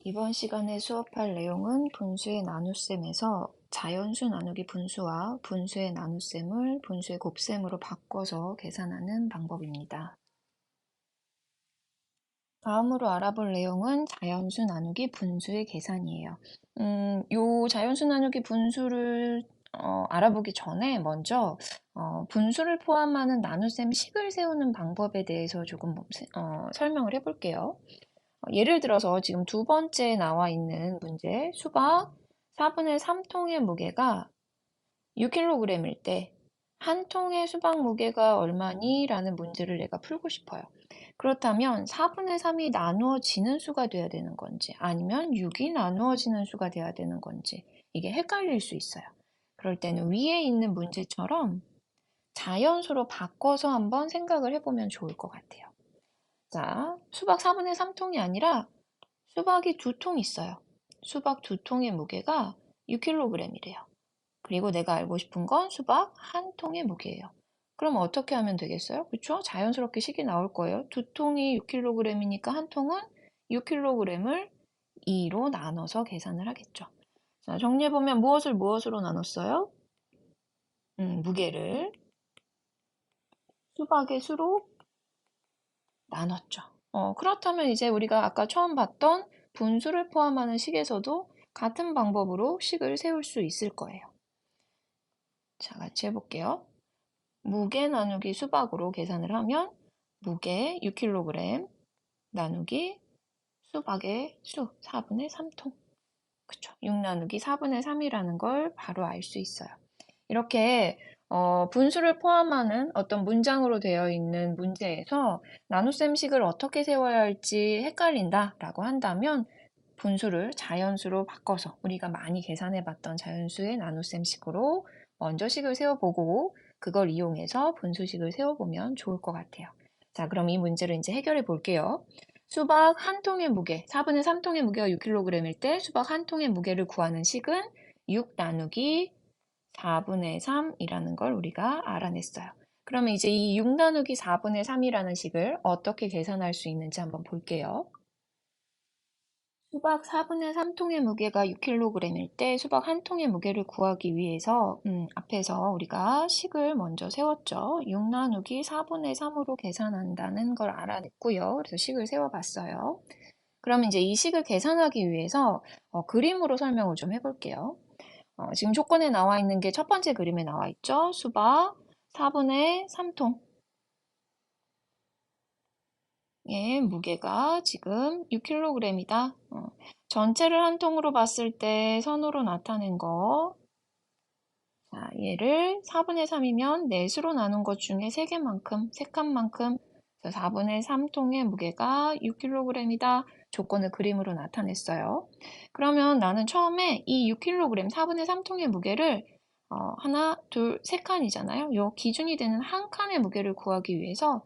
이번 시간에 수업할 내용은 분수의 나눗셈에서 자연수 나누기 분수와 분수의 나눗셈을 분수의 곱셈으로 바꿔서 계산하는 방법입니다. 다음으로 알아볼 내용은 자연수 나누기 분수의 계산이에요. 요 자연수 나누기 분수를 알아보기 전에 먼저 분수를 포함하는 나눗셈 식을 세우는 방법에 대해서 조금 설명을 해볼게요. 예를 들어서 지금 두 번째 나와 있는 문제, 수박 4분의 3통의 무게가 6kg일 때 한 통의 수박 무게가 얼마니? 라는 문제를 내가 풀고 싶어요. 그렇다면 4분의 3이 나누어지는 수가 돼야 되는 건지 아니면 6이 나누어지는 수가 돼야 되는 건지 이게 헷갈릴 수 있어요. 그럴 때는 위에 있는 문제처럼 자연수로 바꿔서 한번 생각을 해보면 좋을 것 같아요. 자, 수박 4분의 3통이 아니라 수박이 2통 있어요. 수박 2통의 무게가 6kg이래요. 그리고 내가 알고 싶은 건 수박 한 통의 무게예요. 그럼 어떻게 하면 되겠어요? 그렇죠? 자연스럽게 식이 나올 거예요. 2통이 6kg이니까 한 통은 6kg을 2로 나눠서 계산을 하겠죠. 자, 정리해보면 무엇으로 나눴어요? 무게를 수박의 수로 나눴죠. 그렇다면 이제 우리가 아까 처음 봤던 분수를 포함하는 식에서도 같은 방법으로 식을 세울 수 있을 거예요. 자, 같이 해볼게요. 무게 나누기 수박으로 계산을 하면 무게 6kg 나누기 수박의 수 4분의 3통. 그쵸? 6 나누기 4분의 3이라는 걸 바로 알 수 있어요. 이렇게 분수를 포함하는 어떤 문장으로 되어 있는 문제에서 나눗셈식을 어떻게 세워야 할지 헷갈린다라고 한다면 분수를 자연수로 바꿔서 우리가 많이 계산해봤던 자연수의 나눗셈식으로 먼저 식을 세워보고 그걸 이용해서 분수식을 세워보면 좋을 것 같아요. 자, 그럼 이 문제를 이제 해결해 볼게요. 수박 한 통의 무게, 4분의 3통의 무게가 6kg일 때 수박 한 통의 무게를 구하는 식은 6 나누기 4분의 3이라는 걸 우리가 알아냈어요. 그러면 이제 이 6 나누기 4분의 3이라는 식을 어떻게 계산할 수 있는지 한번 볼게요. 수박 4분의 3통의 무게가 6kg일 때 수박 한 통의 무게를 구하기 위해서 앞에서 우리가 식을 먼저 세웠죠. 6 나누기 4분의 3으로 계산한다는 걸 알아냈고요. 그래서 식을 세워봤어요. 그럼 이제 이 식을 계산하기 위해서 그림으로 설명을 좀 해볼게요. 지금 조건에 나와 있는 게 첫 번째 그림에 나와 있죠. 수박 4분의 3통. 예, 무게가 지금 6kg이다. 전체를 한 통으로 봤을 때 선으로 나타낸 거. 자, 얘를 4분의 3이면 넷으로 나눈 것 중에 3개만큼, 3칸만큼 4분의 3통의 무게가 6kg이다. 조건을 그림으로 나타냈어요. 그러면 나는 처음에 이 6kg, 4분의 3통의 무게를 하나, 둘, 세 칸이잖아요. 요 기준이 되는 한 칸의 무게를 구하기 위해서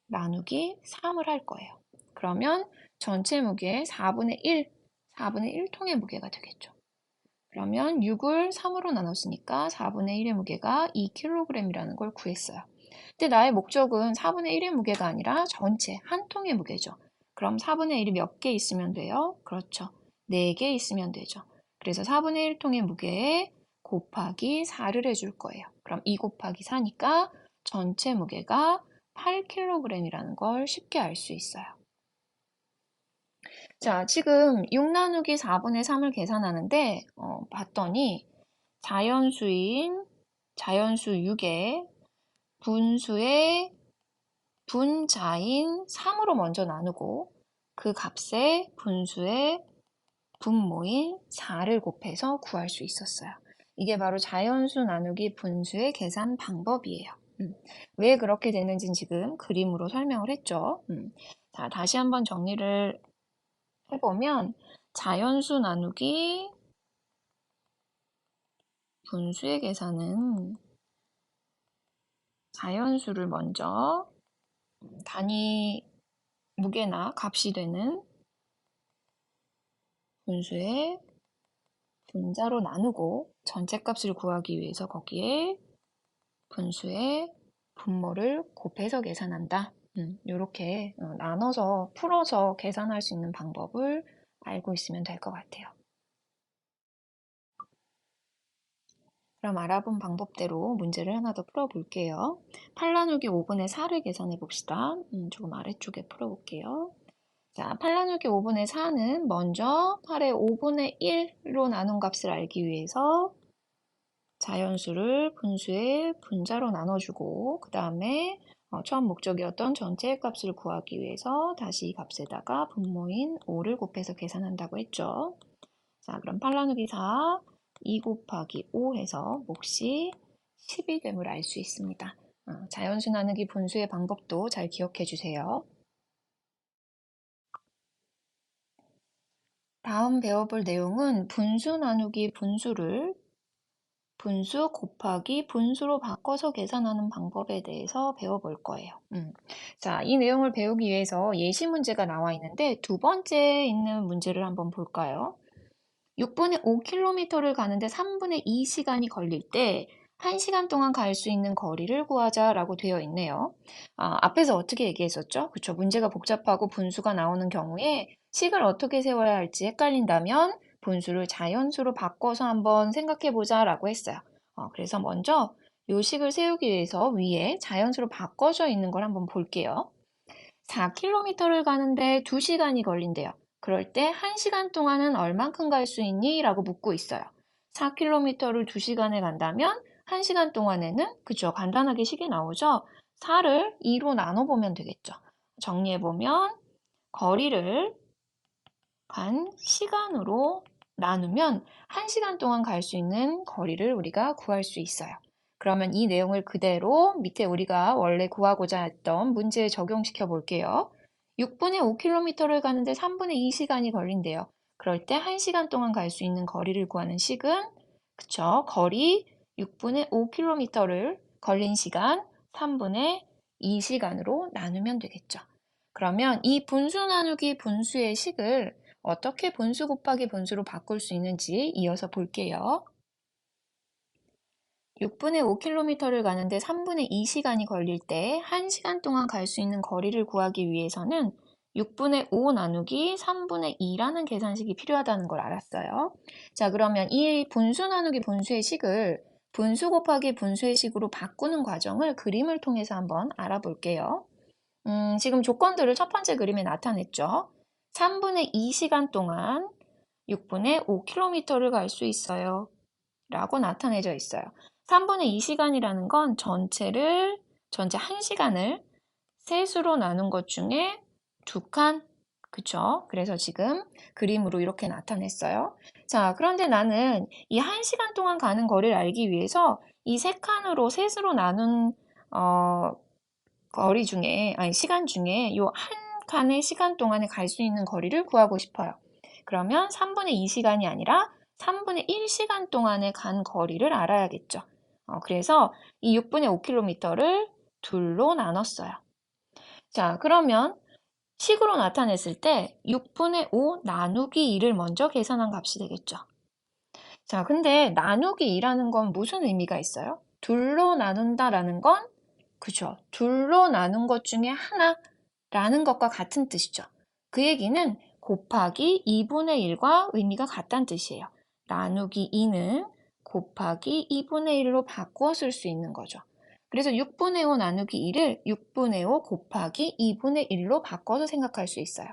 나누기 3을 할 거예요. 그러면 전체 무게의 4분의 1통의 무게가 되겠죠. 그러면 6을 3으로 나눴으니까 4분의 1의 무게가 2kg이라는 걸 구했어요. 근데 나의 목적은 4분의 1의 무게가 아니라 전체 한 통의 무게죠. 그럼 4분의 1이 몇 개 있으면 돼요? 그렇죠. 4개 있으면 되죠. 그래서 4분의 1통의 무게에 곱하기 4를 해줄 거예요. 그럼 2 곱하기 4니까 전체 무게가 8kg이라는 걸 쉽게 알 수 있어요. 자, 지금 6 나누기 4분의 3을 계산하는데 봤더니 자연수 6에 분수의 분자인 3으로 먼저 나누고 그 값에 분수의 분모인 4를 곱해서 구할 수 있었어요. 이게 바로 자연수 나누기 분수의 계산 방법이에요. 왜 그렇게 되는지는 지금 그림으로 설명을 했죠. 자, 다시 한번 정리를 해보면 자연수 나누기 분수의 계산은 자연수를 먼저 단위 무게나 값이 되는 분수의 분자로 나누고 전체 값을 구하기 위해서 거기에 분수의 분모를 곱해서 계산한다. 이렇게 나눠서 풀어서 계산할 수 있는 방법을 알고 있으면 될 것 같아요. 그럼 알아본 방법대로 문제를 하나 더 풀어볼게요. 8 나누기 5분의 4를 계산해 봅시다. 조금 아래쪽에 풀어볼게요. 자, 8 나누기 5분의 4는 먼저 8의 5분의 1로 나눈 값을 알기 위해서 자연수를 분수의 분자로 나눠주고 그 다음에 처음 목적이었던 전체의 값을 구하기 위해서 다시 이 값에다가 분모인 5를 곱해서 계산한다고 했죠. 자, 그럼 8 나누기 4, 2 곱하기 5 해서 몫이 10이 됨을 알 수 있습니다. 자연수 나누기 분수의 방법도 잘 기억해 주세요. 다음 배워볼 내용은 분수 나누기 분수를 분수 곱하기 분수로 바꿔서 계산하는 방법에 대해서 배워볼 거예요. 자, 이 내용을 배우기 위해서 예시 문제가 나와 있는데 두 번째 있는 문제를 한번 볼까요? 6분의 5km를 가는데 3분의 2시간이 걸릴 때 1시간 동안 갈 수 있는 거리를 구하자라고 되어 있네요. 앞에서 어떻게 얘기했었죠? 그쵸? 문제가 복잡하고 분수가 나오는 경우에 식을 어떻게 세워야 할지 헷갈린다면 분수를 자연수로 바꿔서 한번 생각해 보자라고 했어요. 그래서 먼저 요 식을 세우기 위해서 위에 자연수로 바꿔져 있는 걸 한번 볼게요. 4km를 가는데 2시간이 걸린대요. 그럴 때 1시간 동안은 얼만큼 갈 수 있니? 라고 묻고 있어요. 4km를 2시간에 간다면 1시간 동안에는 그죠? 간단하게 식이 나오죠? 4를 2로 나눠보면 되겠죠. 정리해보면 거리를 간 시간으로 나누면 1시간 동안 갈 수 있는 거리를 우리가 구할 수 있어요. 그러면 이 내용을 그대로 밑에 우리가 원래 구하고자 했던 문제에 적용시켜 볼게요. 6분의 5km를 가는데 3분의 2시간이 걸린대요. 그럴 때 1시간 동안 갈 수 있는 거리를 구하는 식은 그쵸? 거리 6분의 5km를 걸린 시간 3분의 2시간으로 나누면 되겠죠. 그러면 이 분수 나누기 분수의 식을 어떻게 분수 곱하기 분수로 바꿀 수 있는지 이어서 볼게요. 6분의 5km를 가는데 3분의 2시간이 걸릴 때 1시간 동안 갈 수 있는 거리를 구하기 위해서는 6분의 5 나누기 3분의 2라는 계산식이 필요하다는 걸 알았어요. 자, 그러면 이 분수 나누기 분수의 식을 분수 곱하기 분수의 식으로 바꾸는 과정을 그림을 통해서 한번 알아볼게요. 지금 조건들을 첫 번째 그림에 나타냈죠. 3분의 2시간 동안 6분의 5km를 갈 수 있어요. 라고 나타내져 있어요. 3분의 2시간이라는 건 전체 1시간을 셋으로 나눈 것 중에 2칸, 그쵸? 그래서 지금 그림으로 이렇게 나타냈어요. 자, 그런데 나는 이 1시간 동안 가는 거리를 알기 위해서 이 3칸으로 셋으로 나눈 거리 중에, 아니, 시간 중에 요 한 칸의 시간 동안에 갈 수 있는 거리를 구하고 싶어요. 그러면 3분의 2시간이 아니라 3분의 1시간 동안에 간 거리를 알아야겠죠. 그래서 이 6분의 5km를 둘로 나눴어요. 자, 그러면 식으로 나타냈을 때 6분의 5 나누기 2를 먼저 계산한 값이 되겠죠. 자, 근데 나누기 2라는 건 무슨 의미가 있어요? 둘로 나눈다라는 건 그죠. 둘로 나눈 것 중에 하나라는 것과 같은 뜻이죠. 그 얘기는 곱하기 2분의 1과 의미가 같다는 뜻이에요. 나누기 2는 곱하기 2분의 1로 바꾸어 쓸 수 있는 거죠. 그래서 6분의 5 나누기 2를 6분의 5 곱하기 2분의 1로 바꿔서 생각할 수 있어요.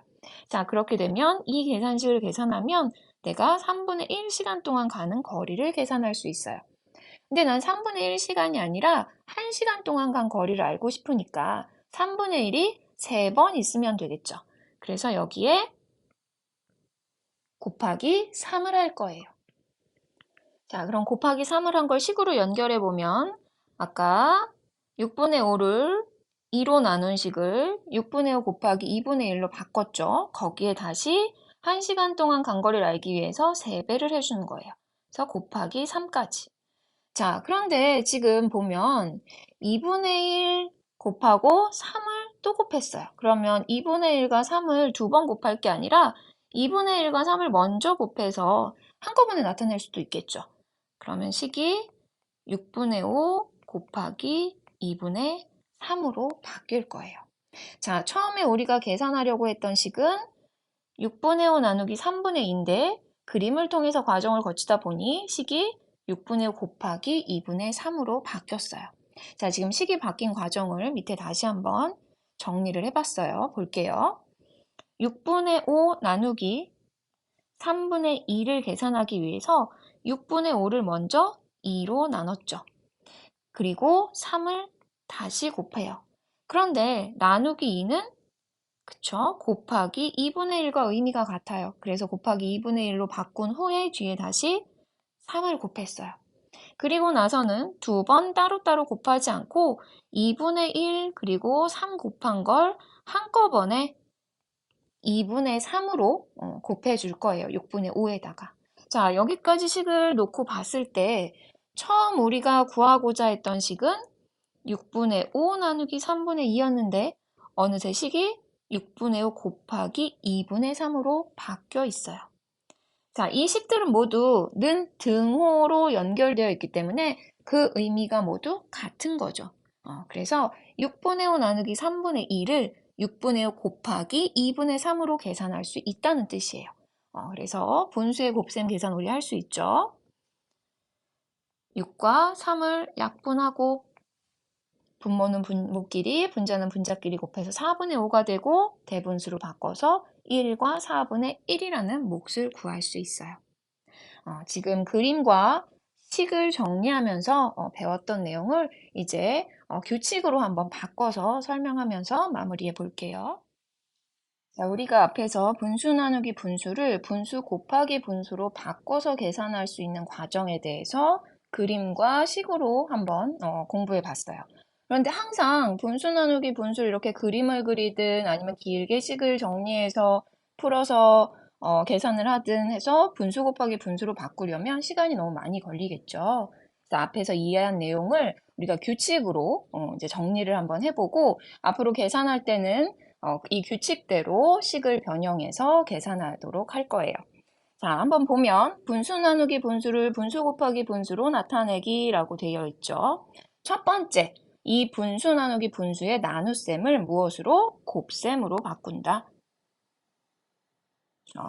자, 그렇게 되면 이 계산식을 계산하면 내가 3분의 1시간 동안 가는 거리를 계산할 수 있어요. 근데 난 3분의 1시간이 아니라 1시간 동안 간 거리를 알고 싶으니까 3분의 1이 3번 있으면 되겠죠. 그래서 여기에 곱하기 3을 할 거예요. 자, 그럼 곱하기 3을 한 걸 식으로 연결해 보면 아까 6분의 5를 2로 나눈 식을 6분의 5 곱하기 2분의 1로 바꿨죠. 거기에 다시 1시간 동안 간 거리를 알기 위해서 3배를 해주는 거예요. 그래서 곱하기 3까지. 자, 그런데 지금 보면 2분의 1 곱하고 3을 또 곱했어요. 그러면 2분의 1과 3을 두 번 곱할 게 아니라 2분의 1과 3을 먼저 곱해서 한꺼번에 나타낼 수도 있겠죠. 그러면 식이 6분의 5 곱하기 2분의 3으로 바뀔 거예요. 자, 처음에 우리가 계산하려고 했던 식은 6분의 5 나누기 3분의 2인데 그림을 통해서 과정을 거치다 보니 식이 6분의 5 곱하기 2분의 3으로 바뀌었어요. 자, 지금 식이 바뀐 과정을 밑에 다시 한번 정리를 해봤어요. 볼게요. 6분의 5 나누기 3분의 2를 계산하기 위해서 6분의 5를 먼저 2로 나눴죠. 그리고 3을 다시 곱해요. 그런데 나누기 2는 그쵸? 곱하기 2분의 1과 의미가 같아요. 그래서 곱하기 2분의 1로 바꾼 후에 뒤에 다시 3을 곱했어요. 그리고 나서는 두 번 따로따로 곱하지 않고 2분의 1 그리고 3 곱한 걸 한꺼번에 2분의 3으로 곱해줄 거예요. 6분의 5에다가. 자, 여기까지 식을 놓고 봤을 때 처음 우리가 구하고자 했던 식은 6분의 5 나누기 3분의 2였는데 어느새 식이 6분의 5 곱하기 2분의 3으로 바뀌어 있어요. 자, 이 식들은 모두 는 등호로 연결되어 있기 때문에 그 의미가 모두 같은 거죠. 그래서 6분의 5 나누기 3분의 2를 6분의 5 곱하기 2분의 3으로 계산할 수 있다는 뜻이에요. 그래서 분수의 곱셈 계산 우리 할 수 있죠. 6과 3을 약분하고 분모는 분모끼리, 분자는 분자끼리 곱해서 4분의 5가 되고 대분수로 바꿔서 1과 4분의 1이라는 몫을 구할 수 있어요. 지금 그림과 식을 정리하면서 배웠던 내용을 이제 규칙으로 한번 바꿔서 설명하면서 마무리해 볼게요. 자, 우리가 앞에서 분수 나누기 분수를 분수 곱하기 분수로 바꿔서 계산할 수 있는 과정에 대해서 그림과 식으로 한번 공부해 봤어요. 그런데 항상 분수 나누기 분수를 이렇게 그림을 그리든 아니면 길게 식을 정리해서 풀어서 계산을 하든 해서 분수 곱하기 분수로 바꾸려면 시간이 너무 많이 걸리겠죠. 그래서 앞에서 이해한 내용을 우리가 규칙으로 이제 정리를 한번 해보고 앞으로 계산할 때는 이 규칙대로 식을 변형해서 계산하도록 할 거예요. 자, 한번 보면 분수 나누기 분수를 분수 곱하기 분수로 나타내기라고 되어 있죠. 첫 번째, 이 분수 나누기 분수의 나눗셈을 무엇으로? 곱셈으로 바꾼다.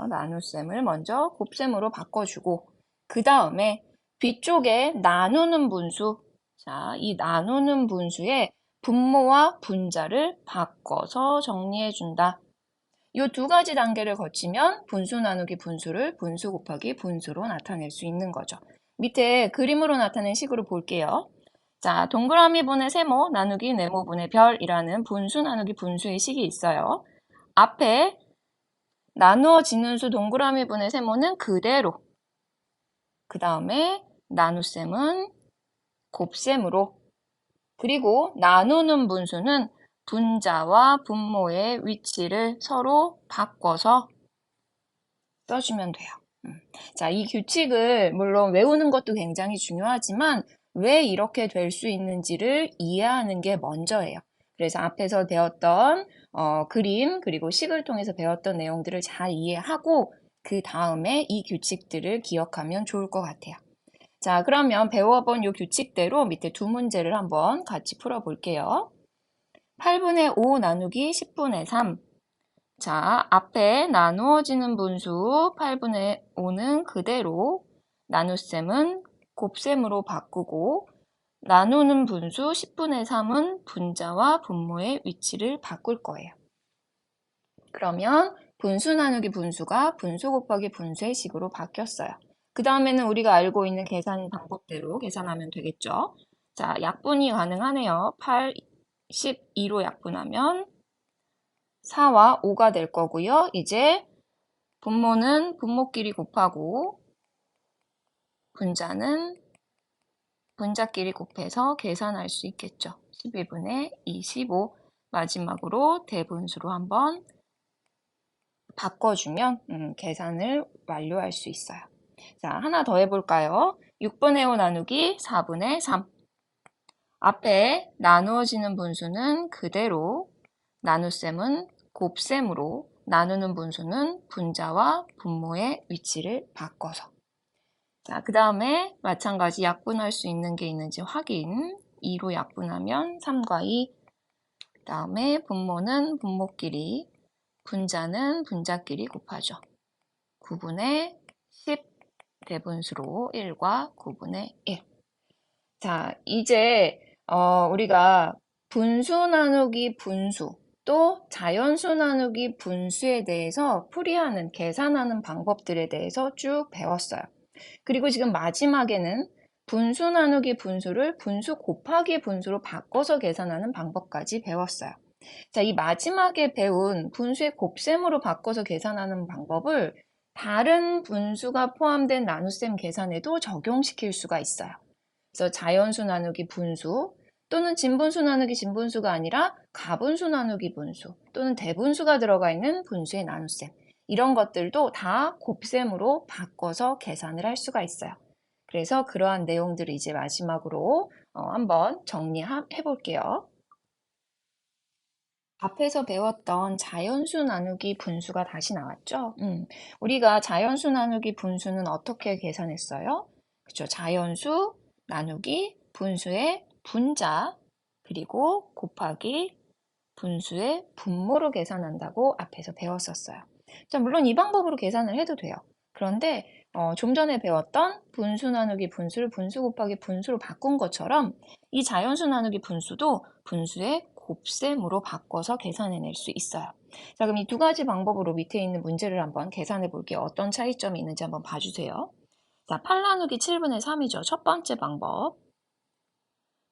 나눗셈을 먼저 곱셈으로 바꿔주고 그 다음에 뒤쪽에 나누는 분수, 자, 이 나누는 분수에 분모와 분자를 바꿔서 정리해준다. 이 두 가지 단계를 거치면 분수 나누기 분수를 분수 곱하기 분수로 나타낼 수 있는 거죠. 밑에 그림으로 나타낸 식으로 볼게요. 자, 동그라미 분의 세모 나누기 네모분의 별이라는 분수 나누기 분수의 식이 있어요. 앞에 나누어지는 수 동그라미 분의 세모는 그대로, 그 다음에 나눗셈은 곱셈으로, 그리고 나누는 분수는 분자와 분모의 위치를 서로 바꿔서 써주면 돼요. 자, 이 규칙을 물론 외우는 것도 굉장히 중요하지만 왜 이렇게 될 수 있는지를 이해하는 게 먼저예요. 그래서 앞에서 배웠던 그림 그리고 식을 통해서 배웠던 내용들을 잘 이해하고 그 다음에 이 규칙들을 기억하면 좋을 것 같아요. 자, 그러면 배워본 이 규칙대로 밑에 두 문제를 한번 같이 풀어볼게요. 8분의 5 나누기 10분의 3. 자, 앞에 나누어지는 분수 8분의 5는 그대로, 나눗셈은 곱셈으로 바꾸고 나누는 분수 10분의 3은 분자와 분모의 위치를 바꿀 거예요. 그러면 분수 나누기 분수가 분수 곱하기 분수의 식으로 바뀌었어요. 그 다음에는 우리가 알고 있는 계산 방법대로 계산하면 되겠죠. 자, 약분이 가능하네요. 8, 12로 약분하면 4와 5가 될 거고요. 이제 분모는 분모끼리 곱하고 분자는 분자끼리 곱해서 계산할 수 있겠죠. 12분의 25. 마지막으로 대분수로 한번 바꿔주면 계산을 완료할 수 있어요. 자, 하나 더 해볼까요? 6분의 5 나누기 4분의 3. 앞에 나누어지는 분수는 그대로, 나눗셈은 곱셈으로, 나누는 분수는 분자와 분모의 위치를 바꿔서. 자, 그 다음에 마찬가지 약분할 수 있는 게 있는지 확인. 2로 약분하면 3과 2. 그 다음에 분모는 분모끼리, 분자는 분자끼리 곱하죠. 9분의 10 대분수로 1과 9분의 1. 자, 이제 우리가 분수 나누기 분수 또 자연수 나누기 분수에 대해서 풀이하는, 계산하는 방법들에 대해서 쭉 배웠어요. 그리고 지금 마지막에는 분수 나누기 분수를 분수 곱하기 분수로 바꿔서 계산하는 방법까지 배웠어요. 자, 이 마지막에 배운 분수의 곱셈으로 바꿔서 계산하는 방법을 다른 분수가 포함된 나눗셈 계산에도 적용시킬 수가 있어요. 그래서 자연수 나누기 분수 또는 진분수 나누기 진분수가 아니라 가분수 나누기 분수 또는 대분수가 들어가 있는 분수의 나눗셈, 이런 것들도 다 곱셈으로 바꿔서 계산을 할 수가 있어요. 그래서 그러한 내용들을 이제 마지막으로 한번 정리해 볼게요. 앞에서 배웠던 자연수 나누기 분수가 다시 나왔죠? 우리가 자연수 나누기 분수는 어떻게 계산했어요? 그렇죠. 자연수 나누기 분수의 분자 그리고 곱하기 분수의 분모로 계산한다고 앞에서 배웠었어요. 자, 물론 이 방법으로 계산을 해도 돼요. 그런데 좀 전에 배웠던 분수 나누기 분수를 분수 곱하기 분수로 바꾼 것처럼 이 자연수 나누기 분수도 분수의 곱셈으로 바꿔서 계산해낼 수 있어요. 자, 그럼 이 두 가지 방법으로 밑에 있는 문제를 한번 계산해 볼게요. 어떤 차이점이 있는지 한번 봐주세요. 자, 8 나누기 7분의 3이죠. 첫 번째 방법.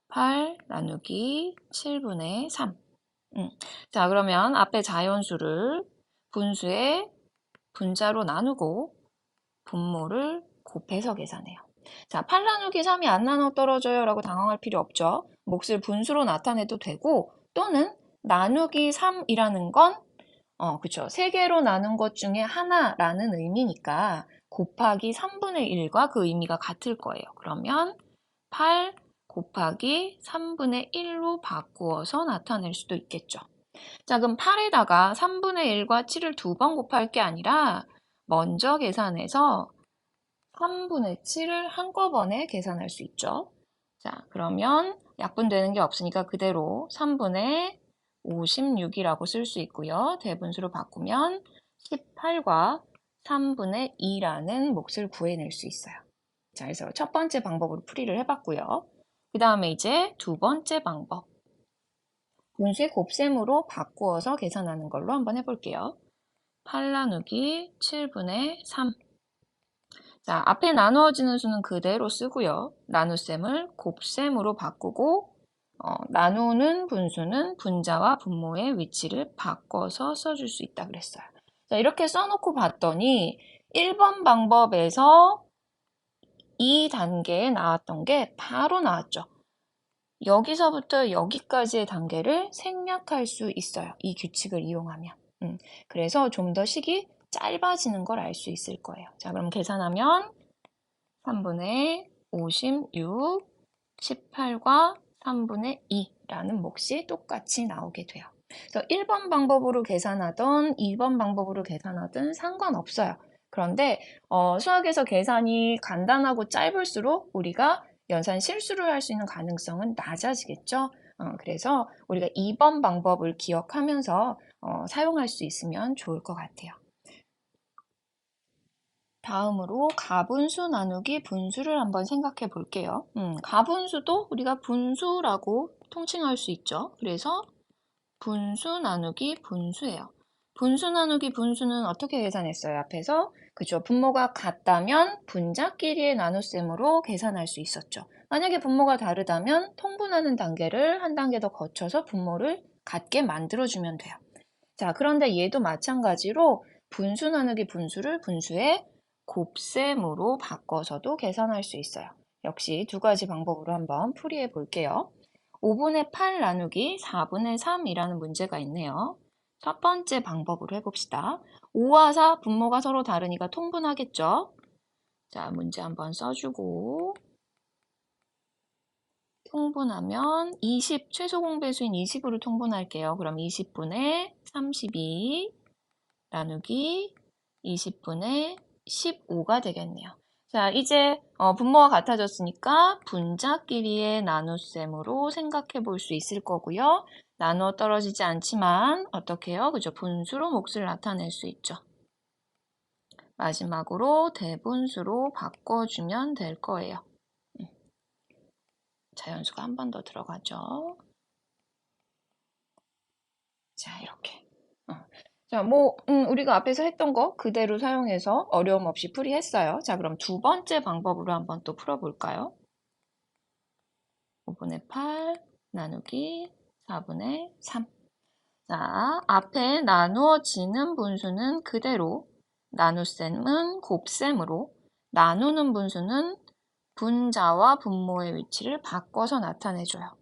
8 나누기 7분의 3. 자, 그러면 앞에 자연수를 분수의 분자로 나누고 분모를 곱해서 계산해요. 자, 8 나누기 3이 안 나눠 떨어져요 라고 당황할 필요 없죠. 몫을 분수로 나타내도 되고 또는 나누기 3이라는 건 그쵸. 3개로 나눈 것 중에 하나라는 의미니까 곱하기 3분의 1과 그 의미가 같을 거예요. 그러면 8 곱하기 3분의 1로 바꾸어서 나타낼 수도 있겠죠. 자, 그럼 8에다가 3분의 1과 7을 두 번 곱할 게 아니라 먼저 계산해서 3분의 7을 한꺼번에 계산할 수 있죠. 자, 그러면 약분되는 게 없으니까 그대로 3분의 56이라고 쓸 수 있고요. 대분수로 바꾸면 18과 3분의 2라는 몫을 구해낼 수 있어요. 자, 그래서 첫 번째 방법으로 풀이를 해봤고요. 그 다음에 이제 두 번째 방법. 분수의 곱셈으로 바꾸어서 계산하는 걸로 한번 해볼게요. 8 나누기 7분의 3. 자, 앞에 나누어지는 수는 그대로 쓰고요. 나눗셈을 곱셈으로 바꾸고 나누는 분수는 분자와 분모의 위치를 바꿔서 써줄 수 있다 그랬어요. 자, 이렇게 써놓고 봤더니 1번 방법에서 이 단계에 나왔던 게 바로 나왔죠. 여기서부터 여기까지의 단계를 생략할 수 있어요. 이 규칙을 이용하면. 그래서 좀 더 식이 짧아지는 걸 알 수 있을 거예요. 자, 그럼 계산하면 3분의 56, 18과 3분의 2라는 몫이 똑같이 나오게 돼요. 그래서 1번 방법으로 계산하던 2번 방법으로 계산하든 상관없어요. 그런데 수학에서 계산이 간단하고 짧을수록 우리가 연산 실수를 할 수 있는 가능성은 낮아지겠죠. 그래서 우리가 2번 방법을 기억하면서 사용할 수 있으면 좋을 것 같아요. 다음으로 가분수 나누기 분수를 한번 생각해 볼게요. 가분수도 우리가 분수라고 통칭할 수 있죠. 그래서 분수 나누기 분수예요. 분수 나누기 분수는 어떻게 계산했어요? 앞에서 그죠? 분모가 같다면 분자끼리의 나눗셈으로 계산할 수 있었죠. 만약에 분모가 다르다면 통분하는 단계를 한 단계 더 거쳐서 분모를 같게 만들어주면 돼요. 자, 그런데 얘도 마찬가지로 분수 나누기 분수를 분수의 곱셈으로 바꿔서도 계산할 수 있어요. 역시 두 가지 방법으로 한번 풀이해 볼게요. 5분의 8 나누기 4분의 3이라는 문제가 있네요. 첫 번째 방법으로 해봅시다. 5와 4 분모가 서로 다르니까 통분하겠죠? 자, 문제 한번 써주고 통분하면 20, 최소 공배수인 20으로 통분할게요. 그럼 20분의 32 나누기 20분의 15가 되겠네요. 자, 이제 분모가 같아졌으니까 분자끼리의 나눗셈으로 생각해 볼 수 있을 거고요. 나누어 떨어지지 않지만 어떻게 해요? 그죠? 분수로 몫을 나타낼 수 있죠. 마지막으로 대분수로 바꿔주면 될 거예요. 자연수가 한 번 더 들어가죠. 자, 이렇게. 자, 우리가 앞에서 했던 거 그대로 사용해서 어려움 없이 풀이했어요. 자, 그럼 두 번째 방법으로 한번 또 풀어볼까요? 5분의 8 나누기 4분의 3. 자, 앞에 나누어지는 분수는 그대로, 나눗셈은 곱셈으로, 나누는 분수는 분자와 분모의 위치를 바꿔서 나타내줘요.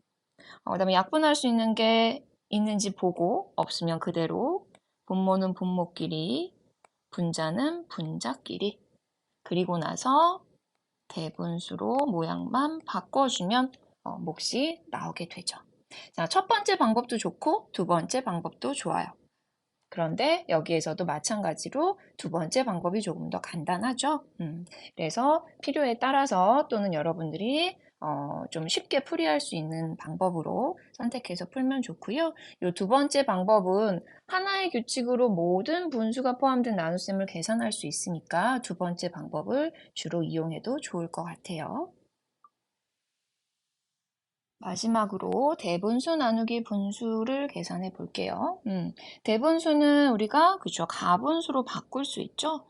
그 다음에 약분할 수 있는 게 있는지 보고, 없으면 그대로, 분모는 분모끼리, 분자는 분자끼리, 그리고 나서 대분수로 모양만 바꿔주면 몫이 나오게 되죠. 자, 첫 번째 방법도 좋고 두 번째 방법도 좋아요. 그런데 여기에서도 마찬가지로 두 번째 방법이 조금 더 간단하죠. 그래서 필요에 따라서 또는 여러분들이 좀 쉽게 풀이할 수 있는 방법으로 선택해서 풀면 좋고요. 이 두 번째 방법은 하나의 규칙으로 모든 분수가 포함된 나눗셈을 계산할 수 있으니까 두 번째 방법을 주로 이용해도 좋을 것 같아요. 마지막으로 대분수 나누기 분수를 계산해 볼게요. 대분수는 우리가 그죠 가분수로 바꿀 수 있죠.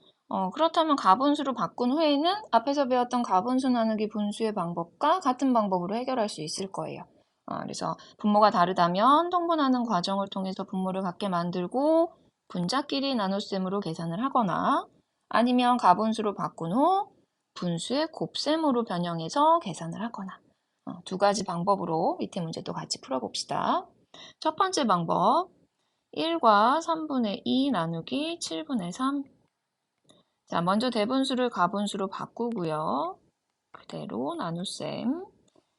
그렇다면 가분수로 바꾼 후에는 앞에서 배웠던 가분수 나누기 분수의 방법과 같은 방법으로 해결할 수 있을 거예요. 그래서 분모가 다르다면 통분하는 과정을 통해서 분모를 같게 만들고 분자끼리 나눗셈으로 계산을 하거나 아니면 가분수로 바꾼 후 분수의 곱셈으로 변형해서 계산을 하거나 두 가지 방법으로 밑에 문제도 같이 풀어봅시다. 첫 번째 방법 1과 3분의 2 나누기 7분의 3. 자, 먼저 대분수를 가분수로 바꾸고요. 그대로 나눗셈.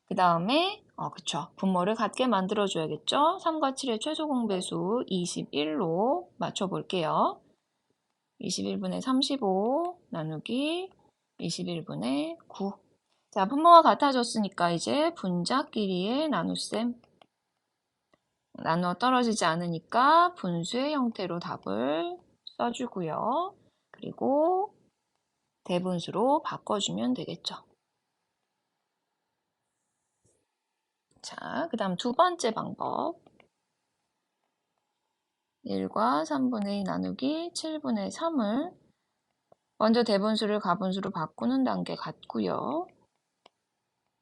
그 다음에 그쵸. 분모를 같게 만들어줘야겠죠. 3과 7의 최소 공배수 21로 맞춰볼게요. 21분의 35 나누기 21분의 9. 자, 분모가 같아졌으니까 이제 분자끼리의 나눗셈. 나누어 떨어지지 않으니까 분수의 형태로 답을 써주고요. 그리고 대분수로 바꿔주면 되겠죠. 자, 그 다음 두 번째 방법. 1과 3분의 2 나누기 7분의 3을 먼저 대분수를 가분수로 바꾸는 단계 같고요.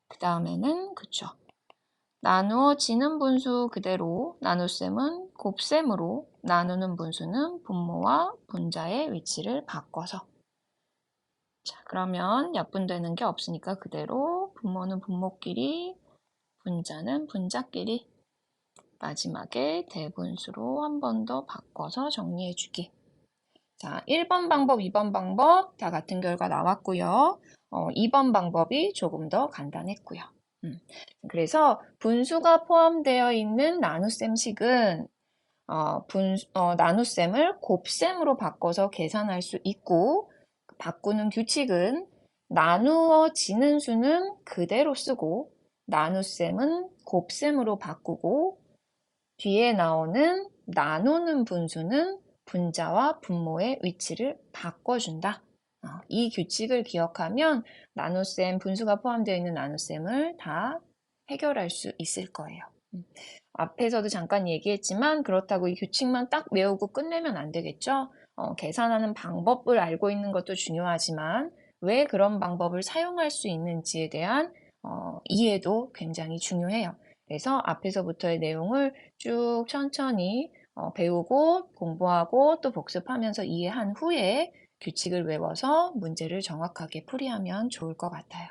그 다음에는 그쵸. 나누어지는 분수 그대로 나눗셈은 곱셈으로 나누는 분수는 분모와 분자의 위치를 바꿔서 자, 그러면 약분되는 게 없으니까 그대로 분모는 분모끼리 분자는 분자끼리 마지막에 대분수로 한 번 더 바꿔서 정리해 주기. 자, 1번 방법, 2번 방법 다 같은 결과 나왔고요. 2번 방법이 조금 더 간단했고요. 그래서 분수가 포함되어 있는 나눗셈식은 나눗셈을 곱셈으로 바꿔서 계산할 수 있고 바꾸는 규칙은 나누어지는 수는 그대로 쓰고 나눗셈은 곱셈으로 바꾸고 뒤에 나오는 나누는 분수는 분자와 분모의 위치를 바꿔준다. 이 규칙을 기억하면 나눗셈, 분수가 포함되어 있는 나눗셈을 다 해결할 수 있을 거예요. 앞에서도 잠깐 얘기했지만 그렇다고 이 규칙만 딱 외우고 끝내면 안 되겠죠? 계산하는 방법을 알고 있는 것도 중요하지만 왜 그런 방법을 사용할 수 있는지에 대한 이해도 굉장히 중요해요. 그래서 앞에서부터의 내용을 쭉 천천히 배우고 공부하고 또 복습하면서 이해한 후에 규칙을 외워서 문제를 정확하게 풀이하면 좋을 것 같아요.